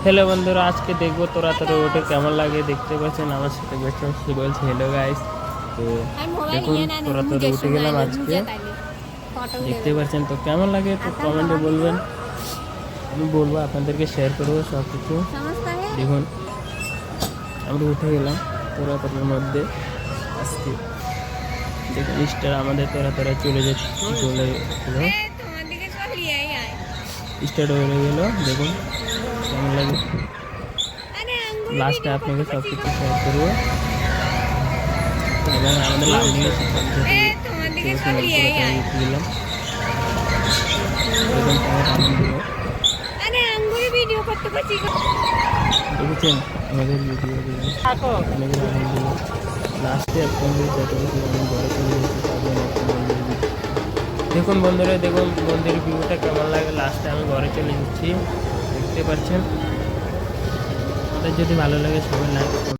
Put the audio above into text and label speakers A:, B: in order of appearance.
A: Hello বন্ধুরা, আজকে দেখবো তোরা তোরা ওটা কেমন লাগে। দেখতে পাচ্ছেন আমার সাথে বসে সে বলছে হ্যালো গাইস। তো দেখুন তোরা তোরা উঠে গেলাম আজকে, দেখতে পাচ্ছেন তো কেমন লাগে তো কমেন্টে বলবেন, আমি বলবো আপনাদেরকে শেয়ার করবো সব কিছু। দেখুন আমরা উঠে গেলাম তোরা তোরার মধ্যে আজকে। দেখুন স্টার আমাদের তোরা তোরা চলে যাচ্ছে, চলে গেল স্টার্ট হয়ে গেল। দেখুন কেমন লাগে, লাস্টে আপনাকে সব কিছু শেয়ার করবো এবং আমাদের লাইনিংয়ে গেলাম দেখেছেন আমাদের ভিডিও লাস্টে আপনাদের ঘরে চলে গেছি। দেখুন বন্ধুরা, দেখুন মন্দিরের ভিউটা কেমন লাগে। লাস্টে আমি ঘরে চলে যাচ্ছি, দেখতে পাচ্ছেন। আমাদের যদি ভালো লাগে সবাই লাইক